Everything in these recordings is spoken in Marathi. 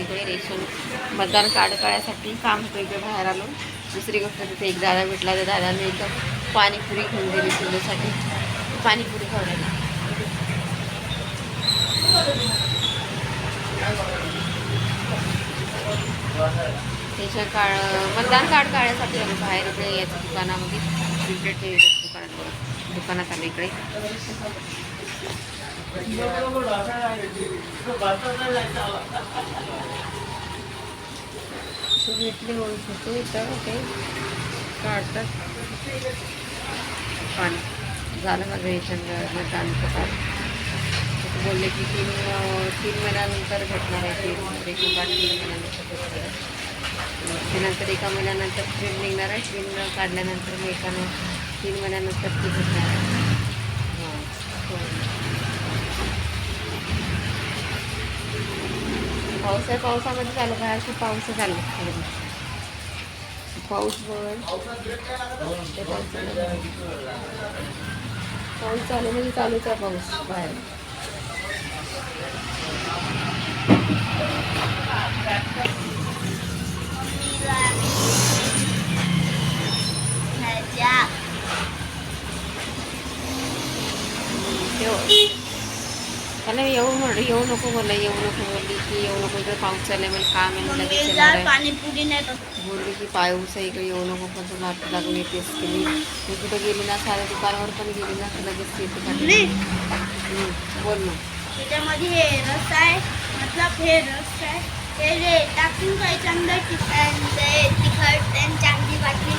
इकडे रेशन मतदान कार्ड काढायसाठी काम होतं. इकडे बाहेर आलो. दुसरी गोष्ट तिथे एक दादा भेटला. त्या दादाने एकदम पाणीपुरी घेऊन दिली तुझ्यासाठी. पाणीपुरी खावण्याला रेशन कार्ड मतदान कार्ड काढायसाठी आलो बाहेर. इकडे याच्या दुकानामध्ये इकडे दुकानात आलो इकडे. भेटले ओळख होतो इथं ते काढतात पाणी. झालं माझं रेशन मतदानचं कार्ड. बोलले की तीन महिन्यानंतर भेटणार आहे. रेशन कार्ड 3 महिन्यानंतर भेटणार आहे. त्यानंतर 1 महिन्यानंतर प्रिंट निघणार आहे. प्रिंट काढल्यानंतर मग 3 महिन्यानंतर ती भेटणार आहे. पाऊस आहे. पावसामध्ये चालू बाहेर खूप पाऊस चालू पाऊस पाऊस चालू म्हणजे चालूच आहे पाऊस बाहेर. त्याला येऊ नको बोलला. येऊ नको बोलली की येऊ नको इकडे पाऊस चाललाय मला काम आहे लगेच पाणीपुरी नाही बोलली की पाऊस आहे इकडे येऊ नको. पण तुला आठ लागून येतेस केली. मी कुठं गेली ना साऱ्या दुकानावर पण गेली ना लगेच येते. बोल ना. त्याच्यामध्ये हे रस आहे मतलब हे रस आहे हे टाकून खायचं अंदर तिखट आणि चांगली वाटली.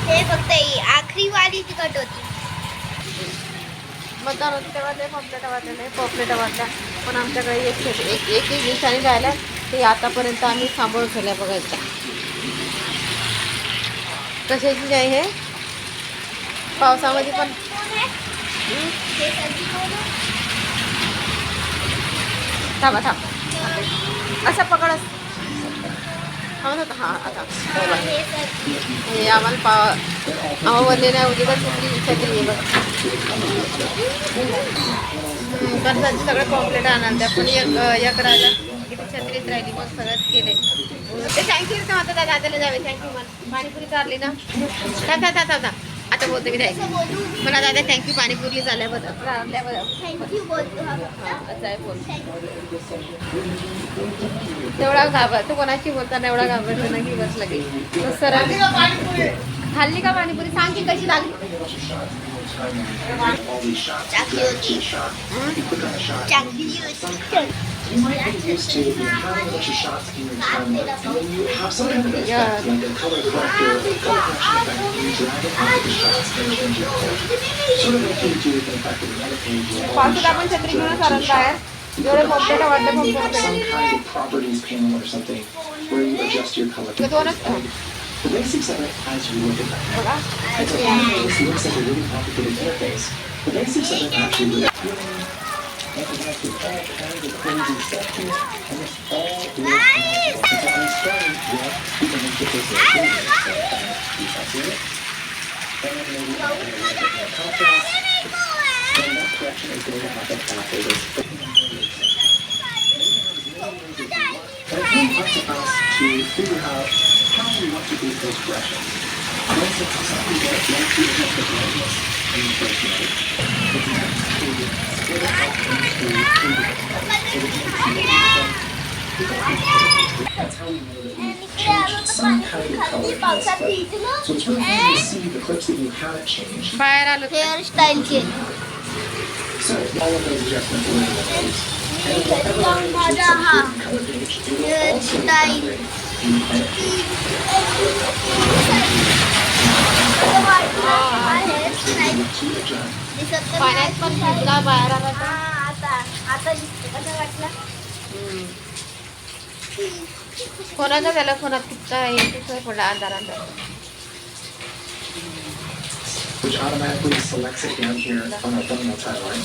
हे फक्त आखरी वाली तिखट होती. मतदान होते तेव्हा ते पॉपलेटा वाटले पॉपलेटा वाटल्या. पण आमच्याकडे एक दिवसाने राहिल्या ते आतापर्यंत आम्ही सांभाळून ठेवल्या बघायच्या. कशाची काय हे पावसामध्ये पण थांबा असं पकडच थांबत. हां आता हे आम्हाला बोलले नाही उद्या छत्री आहे बघ. कर्जाचे सगळे पॉम्पलेट आणाल. पण एक राहिला किती छत्रीत राहिली. मग सगळंच केले ते. थँक्यू ना आता दादाला जावे. थँक्यू मला पाणीपुरी चालली ना. आता बोलतो की थँक्यू मला दादा. थँक्यू पाणीपुरी झाल्याबद्दल थँक्यू बोलतो. असं आहे बोल. तेवढा घाबर तू कोणाची बोलताना एवढा घाबरतो ना की बस लगे सर. खाल्ली का पाणीपुरी सांग की कशी लागली. चांगली होती. You might get used to having a bunch of shots in your time, and then you have some kind of effect, like a color corrector, a color correction effect, and you drag it onto the shots and change your color. Sort of like you do with an effect of another page. पावसात आपण छत्री घेऊन चालत बाहेर. जेवढे पॉपलेट वाटले some kind of properties panel or something where you adjust your color. The basics of it, as you look at that. It's a fun thing. It looks like a really complicated interface. The basics of it actually really and it has all kinds of crazy stuff here, and it's all really so I'm starting with you can make this a really see it? And then maybe add a little bit more contrast. And that correction is going to happen after this. And it's really up to us to figure out how we want to do those corrections. For instance, some people like to adjust the brightness in the first note. It's nice to split it up into that's how we know that we've changed some kind of color in this clip. So it's really easy to see the clips that you haven't changed. बाहेर आलो. हेअर स्टाईल केली. So all of those adjustments will be those. And whatever माझा हा हेअर स्टाईल पाण्यात पण भिजला बाहेर आला. आता कसं वाटलं. कोणाचा त्याला फोनात किती आहे पडला अंधार. Which automatically selects it down here on our thumbnail timeline.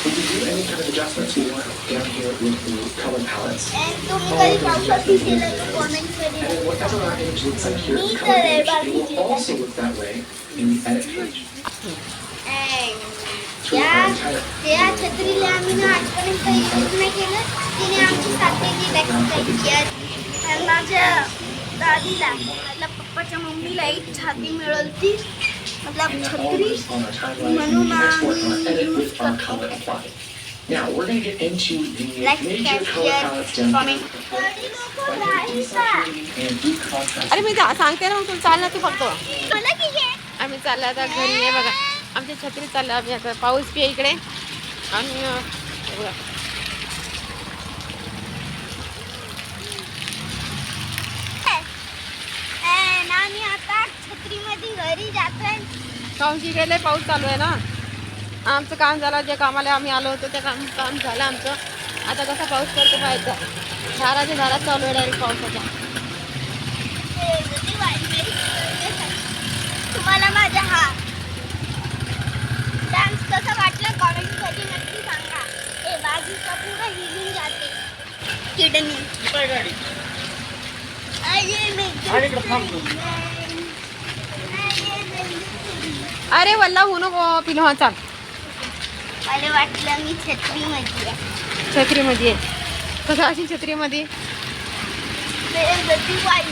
When you do any kind of adjustments, we want down here with the color palettes. तुम्ही कधी पावसाची केलं तर comment And then whatever our image looks like here in the color page, it will also look that way in the edit page. त्या छत्रीला आम्ही ना आजपर्यंत यूज नाही केलं. तिने आमची साथी आणि माझ्या दादीला मतलब पप्पाच्या मम्मीला एक छाती मिळवली मतलब छत्री म्हणून आम्ही यूज करतो. Now we're going to get into the Like major color share, palettes down comment. and deep contrast. अरे मी सांगते ना, मग तुला चालला तू फक्त. मला की घे. आम्ही चाललो आता घरी. आहे बघा आमच्या छत्री चाललं. आम्ही आता पाऊस बी आहे इकडे. आणि बघा. And आम्ही आता छत्रीमध्ये घरी जातोय. काहून की इकडे लय पाऊस चालू आहे ना. आमचं काम झालं, जे कामाला आम्ही आलो होतो ते काम झालं आमचं. आता कसा पाऊस पडतो पाहायचं. धाराच्या धारात चालू आहे डायरेक्ट पावसाच्या. तुम्हाला माझा हा डान्स कसा वाटला कॉमेंटमध्ये नक्की सांगा. हे बाजूचा पुढं हिलून जाते किडनी. अरे वल्ला होऊ नको पिलो. हा चाल. मला वाटलं मी छत्रीमध्ये आहे. छत्रीमध्ये आहे. कसं अशी छत्रीमध्ये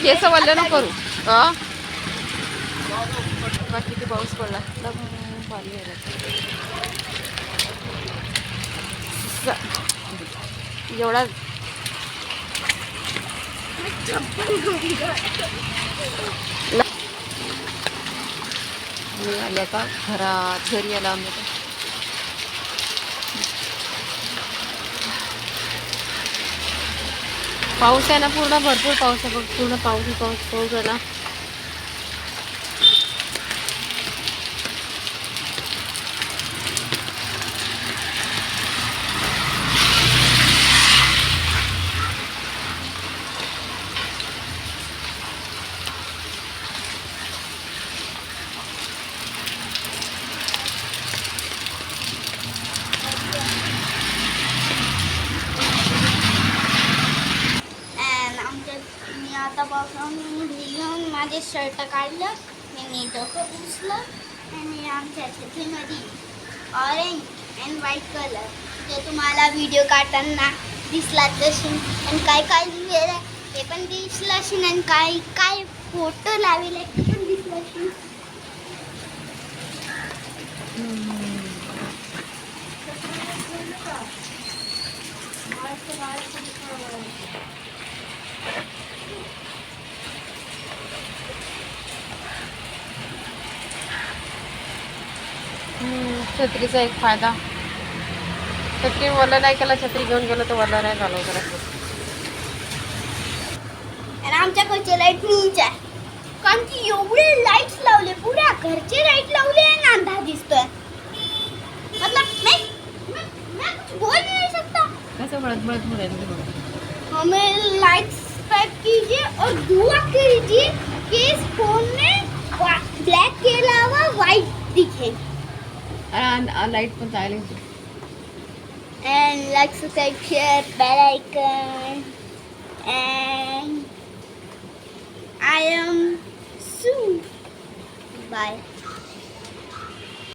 केस वल्ल नको करू. किती पाऊस पडला. एवढा मी आले आता घरात. घरी आला आम्ही. पाऊस आहे ना, पूर्ण भरपूर पाऊस आहे. पूर्ण पाऊस झाला. मी आता पावसाळून माझे शर्ट काढलं. मी डोकं पुसलं आणि आमच्या छत्रीमध्ये ऑरेंज अँड व्हाईट कलर जे तुम्हाला व्हिडिओ काढताना दिसला तशी. आणि काय काय लिहिलेलं ते पण दिसलं असेल. आणि काय काय फोटो लावले ते पण दिसलं असेल. छत्रीचा एक फायदा. छत्री वल्ल नाही केला. छत्री घेऊन गेलो तर वल्ल नाही झालं जरा. आणि आमच्याकडचे लाईट नीच आहे. कारण की एवढे लाईट्स लावले. पुऱ्या घरचे लाईट लावले आणि अंधार दिसतोय. मतलब मैं कुछ बोल नहीं सकता. कसं बळत हो रहा है. हमें लाइट्स स्टार्ट कीजिए और दुआ कीजिए कि इस फोन में ब्लैक के अलावा व्हाइट दिखे. लाईट पण चालेल. And like, subscribe, share, bell icon. And I am Sue. Bye.